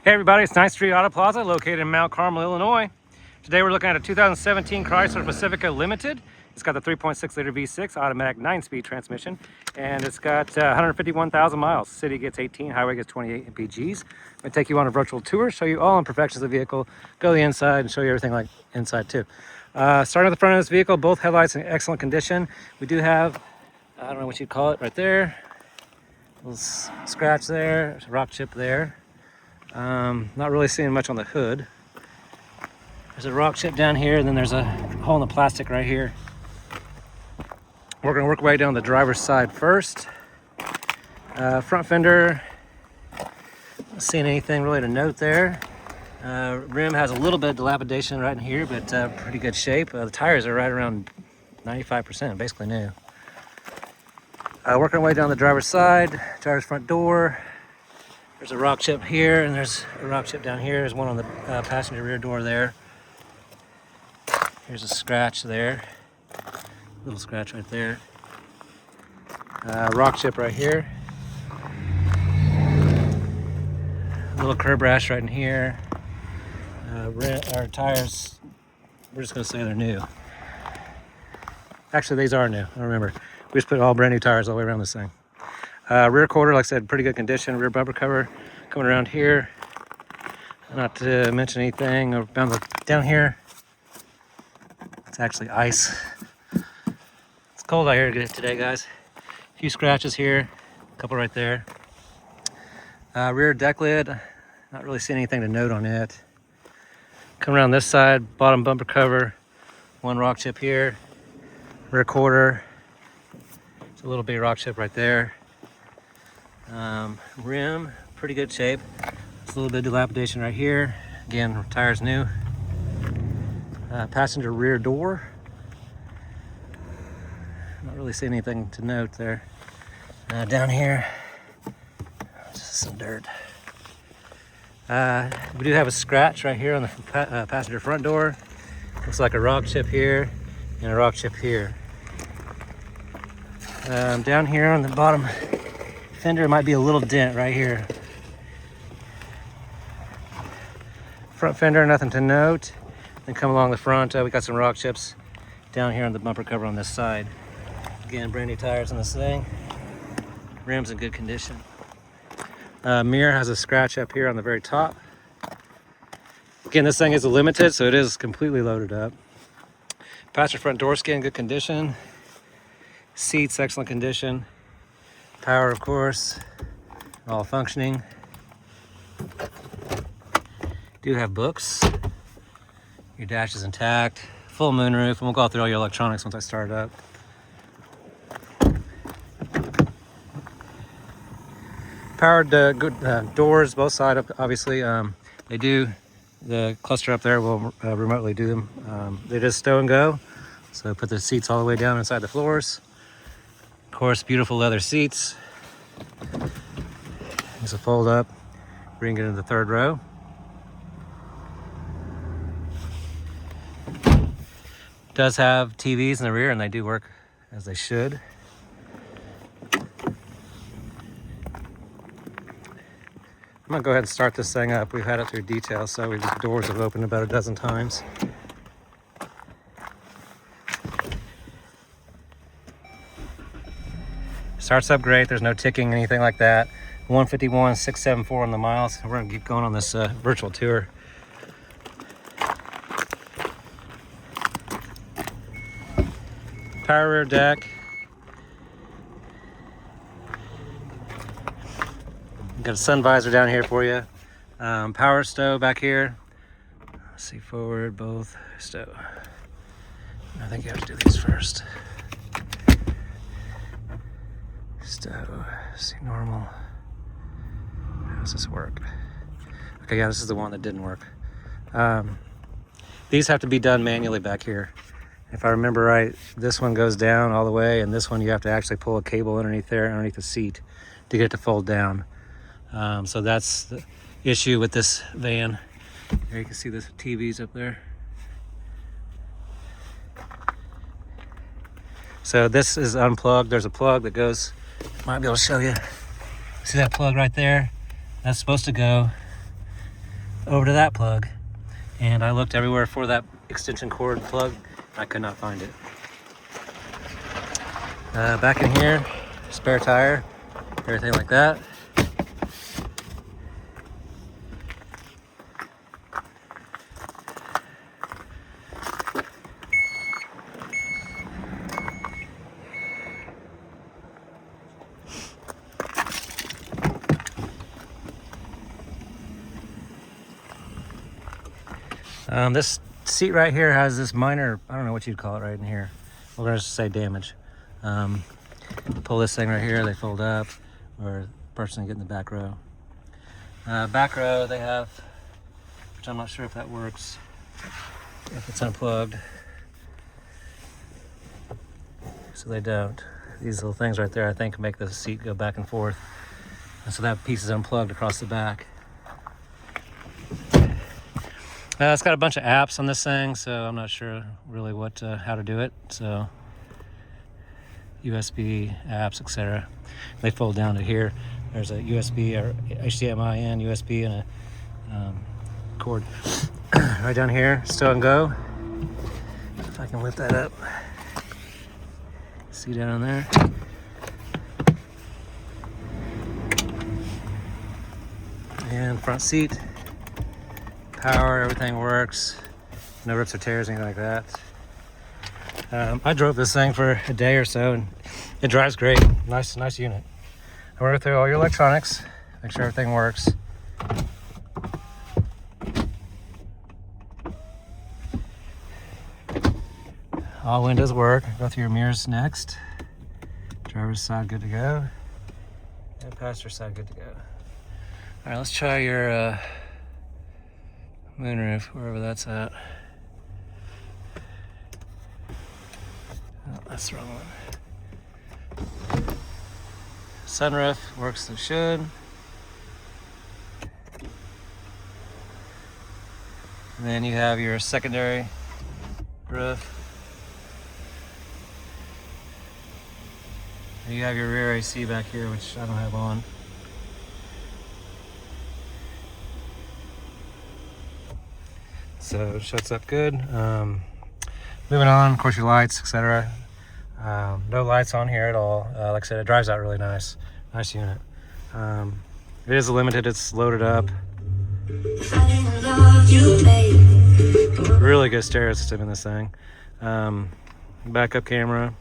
Hey everybody, it's Street Auto Plaza located in Mount Carmel, Illinois. Today we're looking at a 2017 Chrysler Pacifica Limited. It's got the 3.6 liter V6 automatic 9-speed transmission, and it's got 151,000 miles. City gets 18, highway gets 28 mpgs. I'm going to take you on a virtual tour, show you all imperfections of the vehicle, go to the inside and show you everything like inside too. Starting at the front of this vehicle, both headlights in excellent condition. We do have, I don't know what you'd call it, right there. A little scratch there, there's a rock chip there. Not really seeing much on the hood. There's a rock chip down here, and then there's a hole in the plastic right here. We're going to work our way down the driver's side first. Front fender, not seeing anything really to note there. Rim has a little bit of dilapidation right in here, but pretty good shape. The tires are right around 95%, basically new. Working our way down the driver's side, driver's front door. There's a rock chip here, and there's a rock chip down here. There's one on the passenger rear door there. Here's a scratch there. Little scratch right there. Rock chip right here. Little curb rash right in here. Our tires, we're just going to say they're new. Actually, these are new. I remember. We just put all brand new tires all the way around this thing. Rear quarter, like I said, pretty good condition. Rear bumper cover coming around here. Not to mention anything down here. It's actually ice. It's cold out here today, guys. A few scratches here, a couple right there. Rear deck lid, not really seeing anything to note on it. Come around this side, bottom bumper cover, one rock chip here. Rear quarter, it's a little bitty rock chip right there. Rim, pretty good shape. It's a little bit of dilapidation right here. Again, tires new. Passenger rear door. Not really seeing anything to note there. Down here, just some dirt. We do have a scratch right here on the passenger front door. Looks like a rock chip here and a rock chip here. Down here on the bottom fender might be a little dent right here. Front fender, nothing to note. Then come along the front, we got some rock chips down here on the bumper cover on this side. Again, brand new tires on this thing. Rim's in good condition. Mirror has a scratch up here on the very top. Again, this thing is a limited, so it is completely loaded up. Passenger front door skin, good condition. Seats, excellent condition. Power, of course, all functioning. Do have books. Your dash is intact. Full moonroof, and we'll go through all your electronics once I start it up. Powered good doors, both sides, obviously. The cluster up there will remotely do them. It is stow and go, so put the seats all the way down inside the floors. Of course, beautiful leather seats. There's a fold up, bring it into the third row. Does have TVs in the rear, and they do work as they should. I'm gonna go ahead and start this thing up. We've had it through detail, so the doors have opened about a dozen times. Starts up great. There's no ticking, anything like that. 151,674 on the miles. We're gonna keep going on this virtual tour. Power rear deck. Got a sun visor down here for you. Power stow back here. Let's see, forward, both stow. I think you have to do these first. Stow, see, normal. How does this work? Okay, yeah, this is the one that didn't work. These have to be done manually back here. If I remember right, this one goes down all the way, and this one you have to actually pull a cable underneath there, underneath the seat, to get it to fold down. So that's the issue with this van. Here you can see the TVs up there. So this is unplugged. There's a plug that goes, might be able to show you. See that plug right there? That's supposed to go over to that plug. And I looked everywhere for that extension cord plug. I could not find it. Back in here, spare tire, everything like that. This seat right here has this minor, I don't know what you'd call it right in here. We're gonna just say damage. Pull this thing right here, they fold up, or the person get in the back row. Back row they have, which I'm not sure if that works, if it's unplugged. So they don't. These little things right there, I think, make the seat go back and forth. And so that piece is unplugged across the back. It's got a bunch of apps on this thing, so I'm not sure really how to do it. So USB apps, etc. They fold down to here. There's a USB or HDMI in, USB, and a cord. Right down here, stow-n-go. If I can lift that up. See down there. And front seat. Power, everything works. No rips or tears, anything like that. I drove this thing for a day or so, and it drives great. Nice unit. I went through all your electronics, make sure everything works. All windows work. Go through your mirrors next. Driver's side good to go, and passenger side good to go. All right, let's try your moonroof, wherever that's at. Oh, that's the wrong one. Sunroof works as it should. And then you have your secondary roof. And you have your rear AC back here, which I don't have on. So it shuts up good. Moving on, of course, your lights, etc. No lights on here at all. Like I said, it drives out really nice. Nice unit. It is limited, it's loaded up. Really good stereo system in this thing. Backup camera.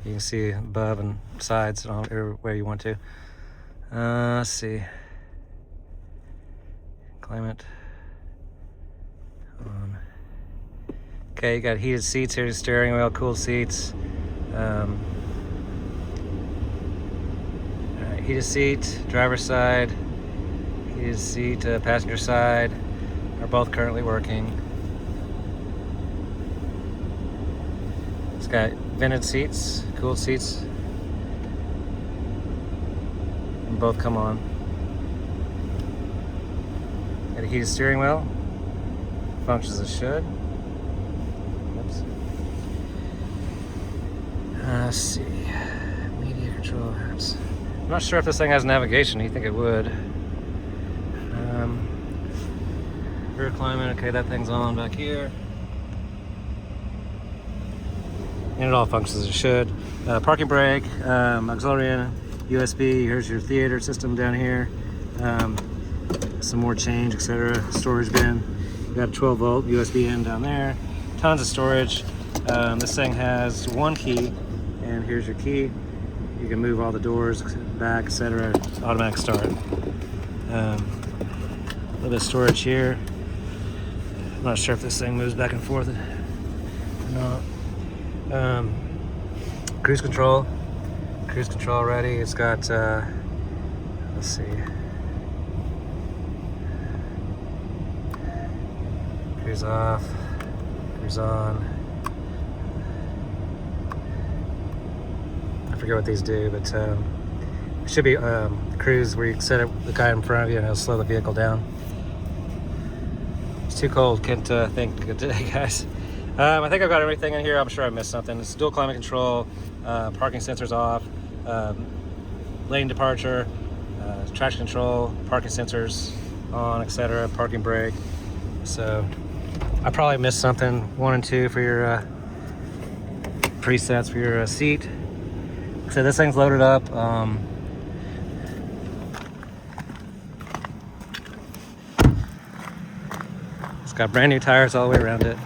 You can see above and sides everywhere you want to. Let's see. Climate on. Okay, you got heated seats here, steering wheel, cooled seats. All right, heated seat, driver's side, heated seat, passenger side are both currently working. It's got vented seats, cooled seats, and both come on. Got a heated steering wheel, functions as it should. Oops. Let's see, media control apps. I'm not sure if this thing has navigation. You think it would? Rear climate. Okay, that thing's on back here, and it all functions as it should. Parking brake, auxiliary, USB. Here's your theater system down here. Some more change, etc. Storage bin. You got a 12-volt USB in down there. Tons of storage. This thing has one key, and here's your key. You can move all the doors back, etc. Automatic start. A little bit of storage here. I'm not sure if this thing moves back and forth or not. Cruise control. Cruise control ready. It's got, let's see. Cruise off, cruise on. I forget what these do, but it should be cruise where you can set the guy in front of you and it'll slow the vehicle down. It's too cold, can't think today, guys. I think I've got everything in here. I'm sure I missed something. It's dual climate control, parking sensors off, lane departure, traction control, parking sensors on, etc., parking brake. So I probably missed something, 1 and 2 for your presets for your seat. So this thing's loaded up. It's got brand new tires all the way around it.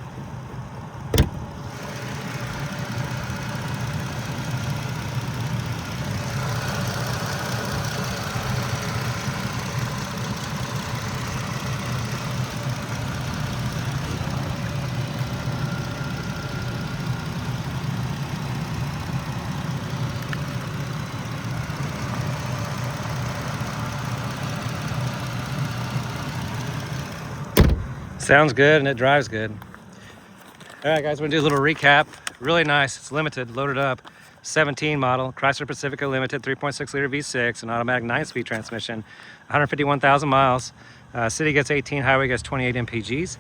Sounds good and it drives good. All right, guys, we're gonna do a little recap. Really nice. It's limited, loaded up. 17 model, Chrysler Pacifica Limited, 3.6 liter V6, an automatic 9-speed transmission, 151,000 miles. City gets 18, highway gets 28 MPGs.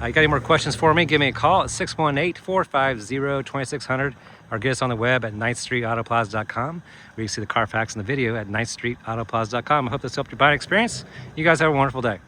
You got any more questions for me? Give me a call at 618-450-2600 or get us on the web at 9thstreetautoplaza.com, where you can see the Carfax and the video at 9thstreetautoplaza.com. I hope this helped your buying experience. You guys have a wonderful day.